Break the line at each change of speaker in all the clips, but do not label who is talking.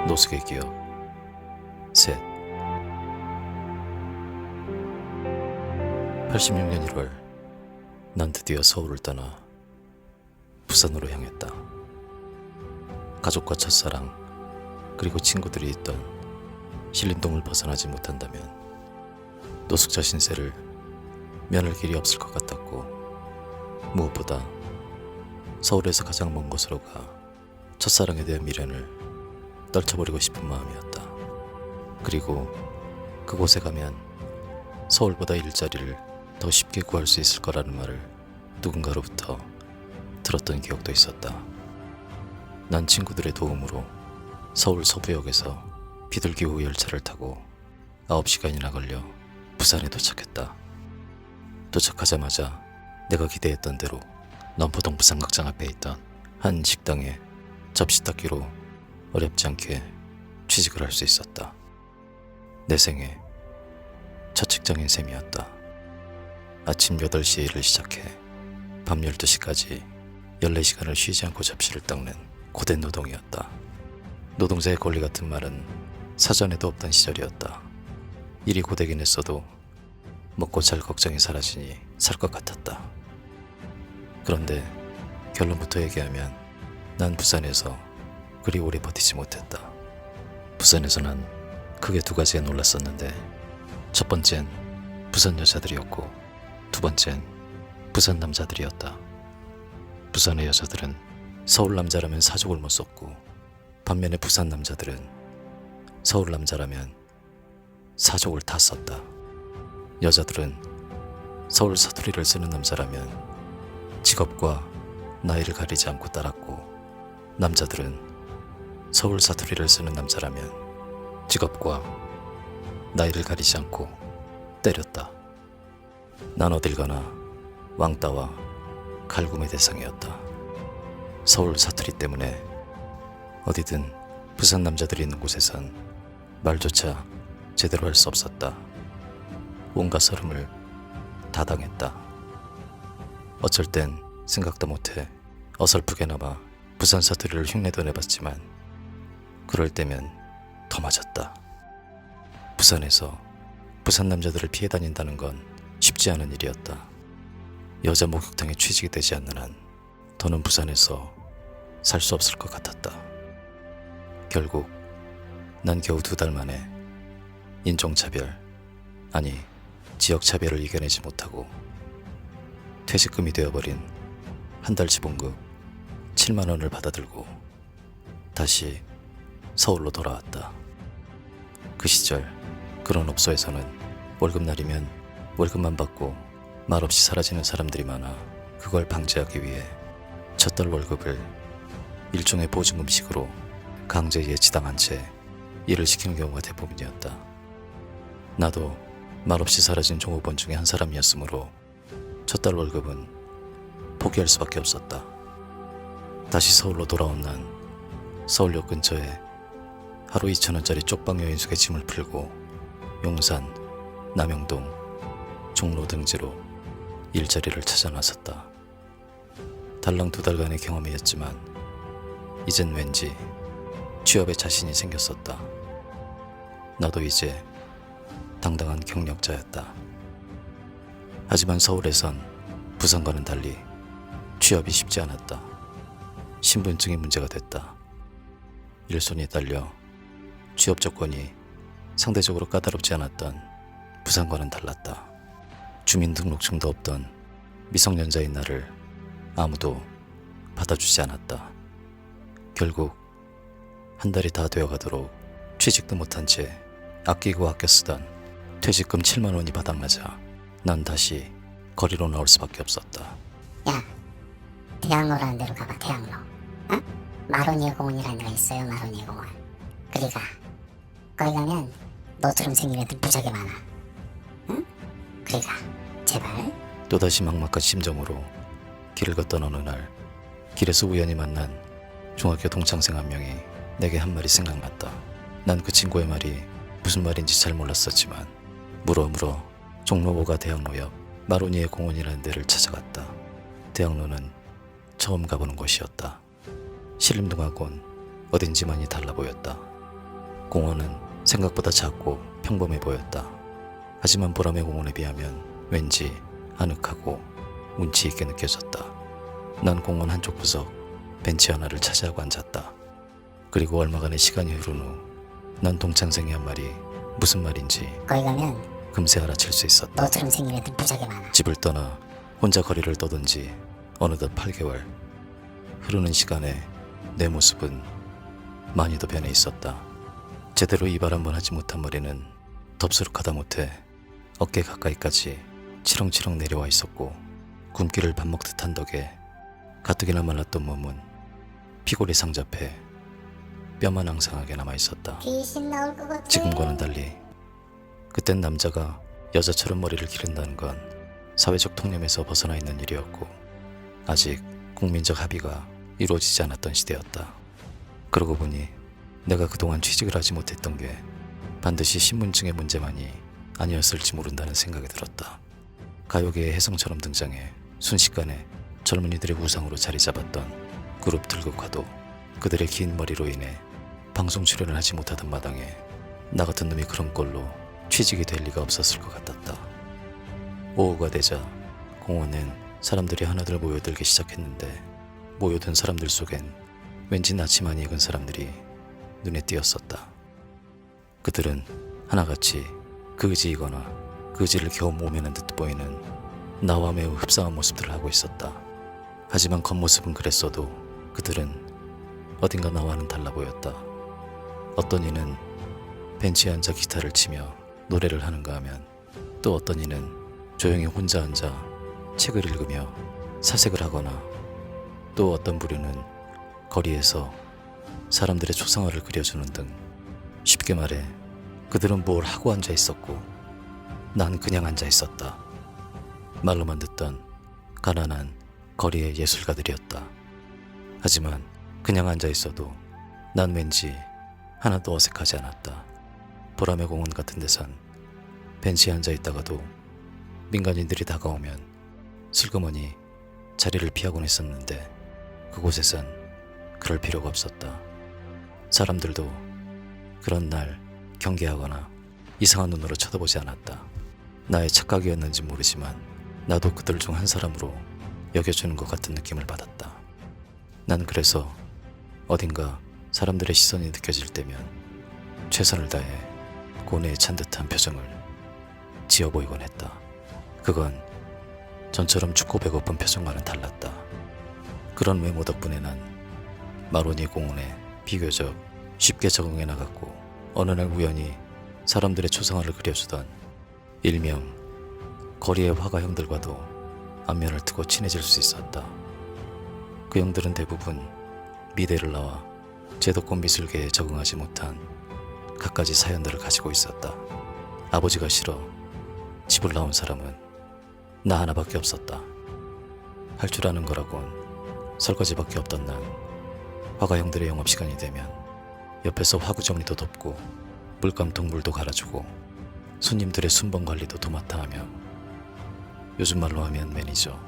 노숙의 기억 셋 86년 1월 난 드디어 서울을 떠나 부산으로 향했다. 가족과 첫사랑 그리고 친구들이 있던 신림동을 벗어나지 못한다면 노숙자 신세를 면할 길이 없을 것 같았고, 무엇보다 서울에서 가장 먼 곳으로 가 첫사랑에 대한 미련을 떨쳐버리고 싶은 마음이었다. 그리고 그곳에 가면 서울보다 일자리를 더 쉽게 구할 수 있을 거라는 말을 누군가로부터 들었던 기억도 있었다. 난 친구들의 도움으로 서울 서부역에서 비둘기호 열차를 타고 9시간이나 걸려 부산에 도착했다. 도착하자마자 내가 기대했던 대로 넘포동 부산극장 앞에 있던 한 식당에 접시 닦기로 어렵지 않게 취직을 할 수 있었다. 내 생애 첫 직장인 셈이었다. 아침 8시에 일을 시작해 밤 12시까지 14시간을 쉬지 않고 접시를 닦는 고된 노동이었다. 노동자의 권리 같은 말은 사전에도 없던 시절이었다. 일이 고되긴 했어도 먹고 잘 걱정이 사라지니 살 것 같았다. 그런데 결론부터 얘기하면 난 부산에서 그리 오래 버티지 못했다. 부산에서 난 크게 두 가지에 놀랐었는데, 첫 번째는 부산 여자들이었고 두 번째는 부산 남자들이었다. 부산의 여자들은 서울 남자라면 사족을 못 썼고, 반면에 부산 남자들은 서울 남자라면 사족을 다 썼다. 여자들은 서울 사투리를 쓰는 남자라면 직업과 나이를 가리지 않고 따랐고, 남자들은 서울 사투리를 쓰는 남자라면 직업과 나이를 가리지 않고 때렸다. 난 어딜 가나 왕따와 갈굼의 대상이었다. 서울 사투리 때문에 어디든 부산 남자들이 있는 곳에선 말조차 제대로 할 수 없었다. 온갖 서름을 다 당했다. 어쩔 땐 생각도 못해 어설프게나마 부산 사투리를 흉내도 내봤지만, 그럴 때면 더 맞았다. 부산에서 부산 남자들을 피해 다닌다는 건 쉽지 않은 일이었다. 여자 목욕탕에 취직이 되지 않는 한 더는 부산에서 살 수 없을 것 같았다. 결국 난 겨우 2달 만에 인종차별, 아니 지역차별을 이겨내지 못하고 퇴직금이 되어버린 한 달 지봉급 7만 원을 받아들고 다시 서울로 돌아왔다. 그 시절 그런 업소에서는 월급날이면 월급만 받고 말없이 사라지는 사람들이 많아 그걸 방지하기 위해 첫 달 월급을 일종의 보증금식으로 강제 예치당한 채 일을 시키는 경우가 대부분이었다. 나도 말없이 사라진 종업원 중에 한 사람이었으므로 첫 달 월급은 포기할 수밖에 없었다. 다시 서울로 돌아온 난 서울역 근처에 하루 2,000원짜리 쪽방 여인숙에 짐을 풀고 용산, 남영동, 종로 등지로 일자리를 찾아 나섰다. 달랑 2달간의 경험이었지만 이젠 왠지 취업에 자신이 생겼었다. 나도 이제 당당한 경력자였다. 하지만 서울에선 부산과는 달리 취업이 쉽지 않았다. 신분증이 문제가 됐다. 일손이 딸려 취업 조건이 상대적으로 까다롭지 않았던 부산과는 달랐다. 주민등록증도 없던 미성년자인 나를 아무도 받아주지 않았다. 결국 한 달이 다 되어가도록 취직도 못한 채 아끼고 아껴 쓰던 퇴직금 7만 원이 바닥나자 난 다시 거리로 나올 수밖에 없었다.
야, 대학로라는 데로 가봐. 대학로. 어? 마로니에 공원이라는 데가 있어요. 마로니에 공원. 그리 가. 거기 가면 너처럼 생긴 애들 무지하게 많아. 응? 그리 가. 제발.
또다시 막막한 심정으로 길을 걷던 어느 날 길에서 우연히 만난 중학교 동창생 한 명이 내게 한 말이 생각났다. 난 그 친구의 말이 무슨 말인지 잘 몰랐었지만 물어 종로고가 대학로 옆 마로니에 공원이라는 데를 찾아갔다. 대학로는 처음 가보는 곳이었다. 신림동하곤 어딘지 많이 달라 보였다. 공원은 생각보다 작고 평범해 보였다. 하지만 보람의 공원에 비하면 왠지 아늑하고 운치 있게 느껴졌다. 난 공원 한쪽 구석 벤치 하나를 차지하고 앉았다. 그리고 얼마간의 시간이 흐른 후 난 동창생이 한 말이 무슨 말인지
거기 가면
금세 알아챌 수 있었다.
너처럼 생긴 애들 무지하게 많아.
집을 떠나 혼자 거리를 떠돈 지 어느덧 8개월. 흐르는 시간에 내 모습은 많이도 변해 있었다. 제대로 이발 한번 하지 못한 머리는 덥수룩하다 못해 어깨 가까이까지 치렁치렁 내려와 있었고, 굶기를 밥 먹듯 한 덕에 가뜩이나 말랐던 몸은 피골이 상접해 뼈만 앙상하게 남아 있었다.
귀신 나올 것 같아.
지금과는 달리 그땐 남자가 여자처럼 머리를 기른다는 건 사회적 통념에서 벗어나 있는 일이었고, 아직 국민적 합의가 이루어지지 않았던 시대였다. 그러고 보니 내가 그동안 취직을 하지 못했던 게 반드시 신분증의 문제만이 아니었을지 모른다는 생각이 들었다. 가요계의 혜성처럼 등장해 순식간에 젊은이들의 우상으로 자리 잡았던 그룹 들국화도 그들의 긴 머리로 인해 방송 출연을 하지 못하던 마당에 나 같은 놈이 그런 꼴로 취직이 될 리가 없었을 것 같았다. 오후가 되자 공원엔 사람들이 하나둘 모여들기 시작했는데, 모여든 사람들 속엔 왠지 낯이 많이 익은 사람들이 눈에 띄었었다. 그들은 하나같이 그지이거나 그지를 겨우 모면한 듯 보이는 나와 매우 흡사한 모습들을 하고 있었다. 하지만 겉모습은 그랬어도 그들은 어딘가 나와는 달라 보였다. 어떤 이는 벤치에 앉아 기타를 치며 노래를 하는가 하면, 또 어떤 이는 조용히 혼자 앉아 책을 읽으며 사색을 하거나, 또 어떤 부류는 거리에서 사람들의 초상화를 그려주는 등, 쉽게 말해 그들은 뭘 하고 앉아 있었고 난 그냥 앉아 있었다. 말로만 듣던 가난한 거리의 예술가들이었다. 하지만 그냥 앉아 있어도 난 왠지 하나도 어색하지 않았다. 보람의 공원 같은 데선 벤치에 앉아 있다가도 민간인들이 다가오면 슬그머니 자리를 피하곤 했었는데, 그곳에선 그럴 필요가 없었다. 사람들도 그런 날 경계하거나 이상한 눈으로 쳐다보지 않았다. 나의 착각이었는지 모르지만 나도 그들 중 한 사람으로 여겨주는 것 같은 느낌을 받았다. 난 그래서 어딘가 사람들의 시선이 느껴질 때면 최선을 다해 고뇌에 찬 듯한 표정을 지어 보이곤 했다. 그건 전처럼 춥고 배고픈 표정과는 달랐다. 그런 외모 덕분에 난 마로니 공원에 비교적 쉽게 적응해 나갔고, 어느 날 우연히 사람들의 초상화를 그려주던 일명 거리의 화가 형들과도 안면을 트고 친해질 수 있었다. 그 형들은 대부분 미대를 나와 제도권 미술계에 적응하지 못한 갖가지 사연들을 가지고 있었다. 아버지가 싫어 집을 나온 사람은 나 하나밖에 없었다. 할 줄 아는 거라곤 설거지밖에 없던 난 화가 형들의 영업시간이 되면 옆에서 화구 정리도 돕고 물감통 물도 갈아주고 손님들의 순번 관리도 도맡아 하며, 요즘 말로 하면 매니저,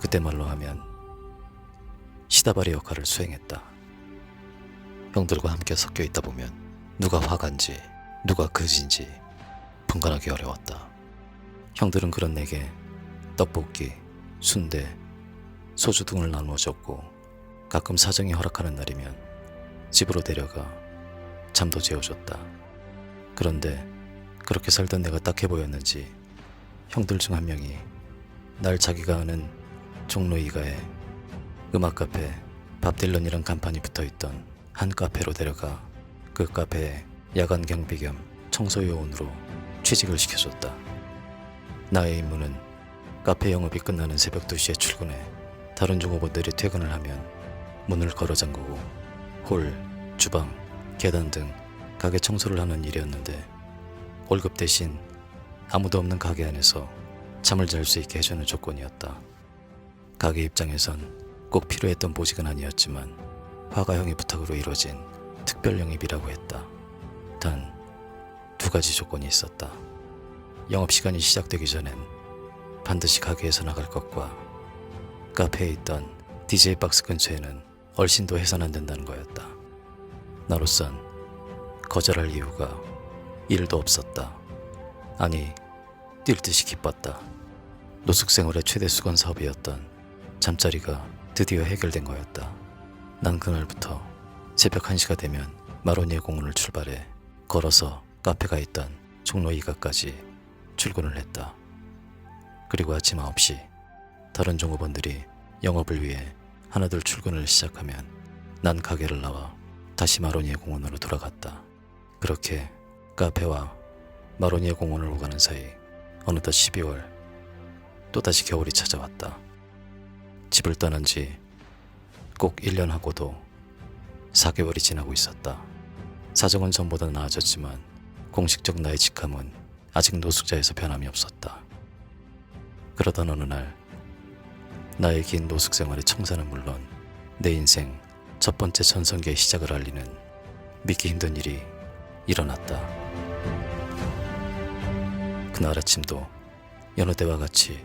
그때 말로 하면 시다바리 역할을 수행했다. 형들과 함께 섞여 있다 보면 누가 화간지 누가 그지인지 분간하기 어려웠다. 형들은 그런 내게 떡볶이, 순대, 소주 등을 나누어 줬고, 가끔 사정이 허락하는 날이면 집으로 데려가 잠도 재워줬다. 그런데 그렇게 살던 내가 딱해 보였는지 형들 중 한 명이 날 자기가 아는 종로 2가에 음악 카페 밥 딜런이란 간판이 붙어있던 한 카페로 데려가 그 카페에 야간 경비 겸 청소 요원으로 취직을 시켜줬다. 나의 임무는 카페 영업이 끝나는 새벽 2시에 출근해 다른 종업원들이 퇴근을 하면 문을 걸어 잠그고 홀, 주방, 계단 등 가게 청소를 하는 일이었는데, 월급 대신 아무도 없는 가게 안에서 잠을 잘 수 있게 해주는 조건이었다. 가게 입장에선 꼭 필요했던 보직은 아니었지만 화가 형의 부탁으로 이루어진 특별 영입이라고 했다. 단 2가지 조건이 있었다. 영업시간이 시작되기 전엔 반드시 가게에서 나갈 것과 카페에 있던 DJ 박스 근처에는 얼씬도 해선 안 된다는 거였다. 나로선 거절할 이유가 1도 없었다. 아니, 뛸 듯이 기뻤다. 노숙생활의 최대 수건 사업이었던 잠자리가 드디어 해결된 거였다. 난 그날부터 새벽 1시가 되면 마로니에 공원을 출발해 걸어서 카페가 있던 종로 2가까지 출근을 했다. 그리고 아침 9시 다른 종업원들이 영업을 위해 하나둘 출근을 시작하면 난 가게를 나와 다시 마로니에 공원으로 돌아갔다. 그렇게 카페와 마로니에 공원을 오가는 사이 어느덧 12월 또다시 겨울이 찾아왔다. 집을 떠난 지 꼭 1년하고도 4개월이 지나고 있었다. 사정은 전보다 나아졌지만 공식적 나의 직함은 아직 노숙자에서 변함이 없었다. 그러던 어느 날 나의 긴 노숙 생활의 청산은 물론 내 인생 첫 번째 전성기의 시작을 알리는 믿기 힘든 일이 일어났다. 그날 아침도 여느 때와 같이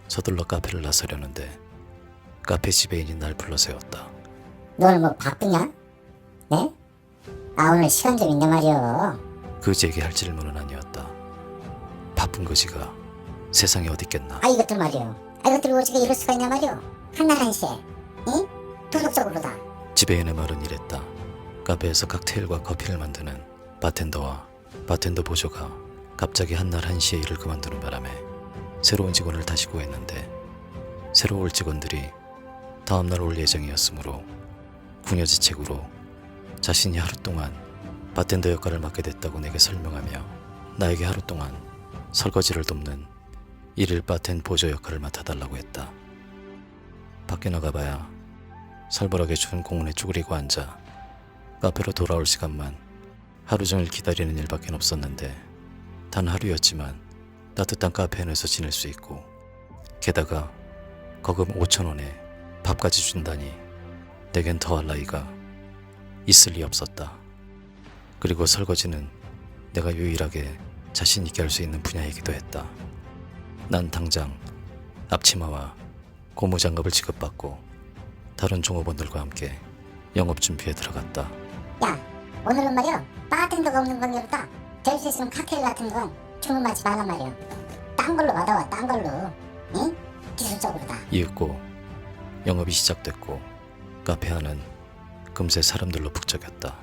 서둘러 카페를 나서려는데 카페 지배인이 날 불러세웠다.
너 오늘 뭐 바쁘냐? 네? 아 오늘 시간 좀 있단 말이오.
그지에게 할 질문은 아니었다. 바쁜 거지가 세상에 어디 있겠나.
아 이것들 말이오. 아 이것들 어떻게 이럴 수가 있냐 말이오. 한날 한시에 응? 도덕적으로다.
지배인의 말은 이랬다. 카페에서 칵테일과 커피를 만드는 바텐더와 바텐더 보조가 갑자기 한날 1시에 일을 그만두는 바람에 새로운 직원을 다시 구했는데 새로 올 직원들이 다음날 올 예정이었으므로 궁여지책으로 자신이 하루 동안 바텐더 역할을 맡게 됐다고 내게 설명하며 나에게 하루 동안 설거지를 돕는 일일 바텐 보조 역할을 맡아달라고 했다. 밖에 나가봐야 살벌하게 추운 공원에 쭈그리고 앉아 카페로 돌아올 시간만 하루 종일 기다리는 일밖에 없었는데 단 하루였지만 따뜻한 카페 안에서 지낼 수 있고 게다가 거금 5,000원에 밥까지 준다니 내겐 더할 나위가 있을 리 없었다. 그리고 설거지는 내가 유일하게 자신 있게 할 수 있는 분야이기도 했다. 난 당장 앞치마와 고무장갑을 지급받고 다른 종업원들과 함께 영업 준비에 들어갔다.
야 오늘은 말이오. 바텐더가 없는 관계로다. 될 수 있으면 칵테일 같은 건 주문하지 말란 말이오. 딴 걸로 받아와 딴 걸로. 응? 기술적으로다.
이윽고 영업이 시작됐고 카페 안은 금세 사람들로 북적였다.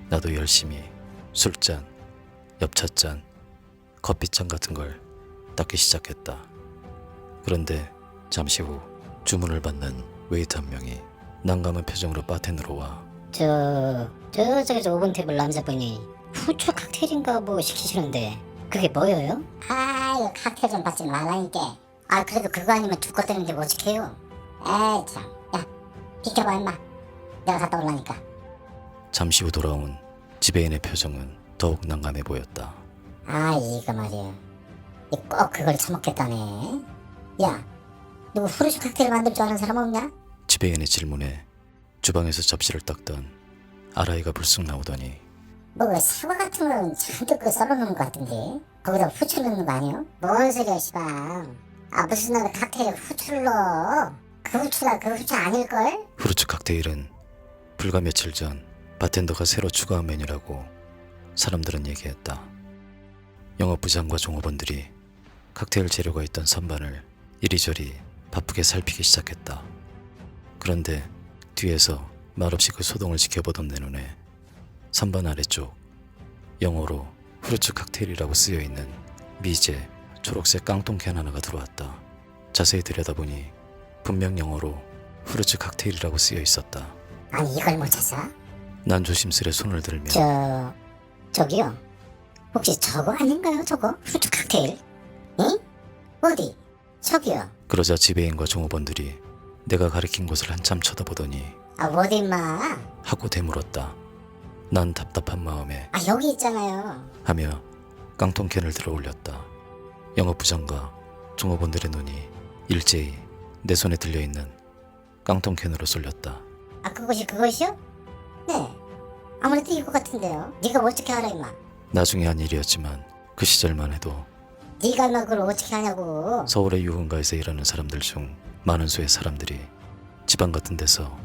나도 열심히 술잔, 엽차잔, 커피잔 같은 걸 닦기 시작했다. 그런데 잠시 후 주문을 받는 웨이터 한 명이 난감한 표정으로 바텐더로 와.
저기 5번 테이블 남자분이 후추 칵테일인가 뭐 시키시는데 그게 뭐예요? 아 이거 칵테일 좀 받지 말라니까. 아 그래도 그거 아니면 두꺼 되는데 뭐 어떡해요. 에이 참. 야 비켜봐 임마. 내가 갔다 올라니까.
잠시 후 돌아온 지배인의 표정은 더욱 난감해 보였다.
아 이거 말이야. 꼭 그걸 처먹겠다네. 야 누구 후르츠 칵테일 만들 줄 아는 사람 없냐?
지배인의 질문에 주방에서 접시를 닦던 아라이가 불쑥 나오더니
뭐 사과 같은 건 잔뜩 썰어놓는 것 같은데 거기다 후추 넣는 거 아니에요? 뭔 소리야 시방. 아 무슨 놈의 칵테일에 후추를 넣어. 그 후추가 그 후추 아닐걸?
후르츠 칵테일은 불과 며칠 전 바텐더가 새로 추가한 메뉴라고 사람들은 얘기했다. 영업부장과 종업원들이 칵테일 재료가 있던 선반을 이리저리 바쁘게 살피기 시작했다. 그런데 뒤에서 말없이 그 소동을 지켜보던 내 눈에 선반 아래쪽 영어로 후르츠 칵테일이라고 쓰여있는 미제 초록색 깡통캔 하나가 들어왔다. 자세히 들여다보니 분명 영어로 후르츠 칵테일이라고 쓰여 있었다.
아니 이걸 못 찾아?
난 조심스레 손을 들며
저기요 혹시 저거 아닌가요 저거? 후추 칵테일? 응? 어디? 저기요.
그러자 지배인과 종업원들이 내가 가리킨 곳을 한참 쳐다보더니
아 어디 임마.
하고 되물었다. 난 답답한 마음에
아 여기 있잖아요.
하며 깡통캔을 들어 올렸다. 영업부장과 종업원들의 눈이 일제히 내 손에 들려있는 깡통캔으로 쏠렸다.
아 그것이요? 네 아무래도 이거 같은데요. 네가 어떻게 알아 임마.
나중에 한 일이었지만 그 시절만 해도
네가 임마 그걸 어떻게 하냐고.
서울의 유흥가에서 일하는 사람들 중 많은 수의 사람들이 지방 같은 데서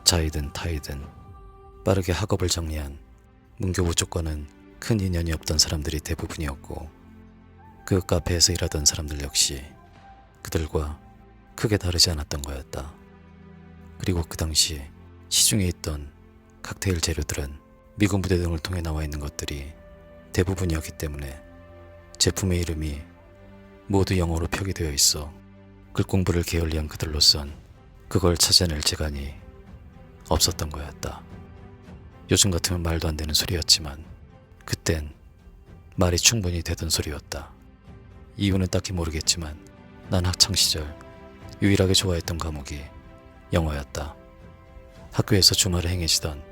자이든 타이든 빠르게 학업을 정리한 문교부 쪽과는 큰 인연이 없던 사람들이 대부분이었고 그 카페에서 일하던 사람들 역시 그들과 크게 다르지 않았던 거였다. 그리고 그 당시 시중에 있던 칵테일 재료들은 미국 무대 등을 통해 나와 있는 것들이 대부분이었기 때문에 제품의 이름이 모두 영어로 표기되어 있어 글 공부를 게을리한 그들로선 그걸 찾아낼 재간이 없었던 거였다. 요즘 같으면 말도 안 되는 소리였지만 그땐 말이 충분히 되던 소리였다. 이유는 딱히 모르겠지만 난 학창시절 유일하게 좋아했던 과목이 영어였다. 학교에서 주말에 행해지던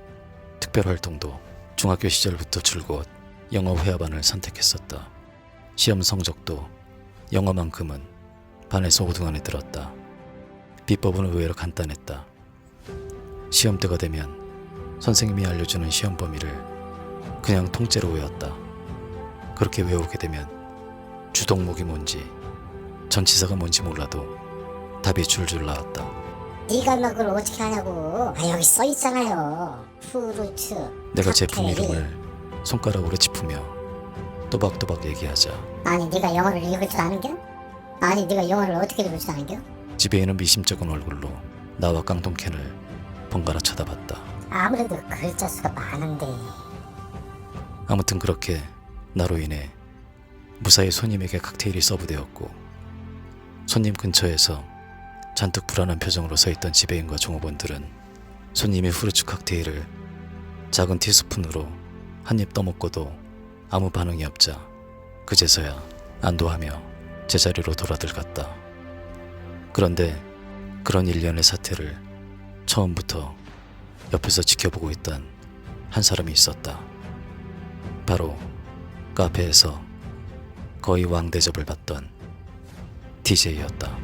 특별활동도 중학교 시절부터 줄곧 영어 회화반을 선택했었다. 시험 성적도 영어만큼은 반에서 5등 안에 들었다. 비법은 의외로 간단했다. 시험때가 되면 선생님이 알려주는 시험 범위를 그냥 통째로 외웠다. 그렇게 외우게 되면 주동목이 뭔지 전치사가 뭔지 몰라도 답이 줄줄 나왔다.
네가 막 그걸 어떻게 하냐고. 아, 여기 써 있잖아요. 프루트.
내가 제품
칵테일.
이름을 손가락으로 짚으며 또박또박 얘기하자
아니 네가 영어를 읽을 줄 아는겨? 아니 네가 영어를 어떻게 읽을 줄 아는겨?
지배인은 미심쩍은 얼굴로 나와 깡통캔을 번갈아 쳐다봤다.
아무래도 글자 수가 많은데.
아무튼 그렇게 나로 인해 무사히 손님에게 칵테일이 서브되었고 손님 근처에서 잔뜩 불안한 표정으로 서있던 지배인과 종업원들은 손님의 후르츠 칵테일을 작은 티스푼으로 한 입 떠먹고도 아무 반응이 없자 그제서야 안도하며 제자리로 돌아들갔다. 그런데 그런 일련의 사태를 처음부터 옆에서 지켜보고 있던 한 사람이 있었다. 바로 카페에서 거의 왕대접을 받던 DJ였다.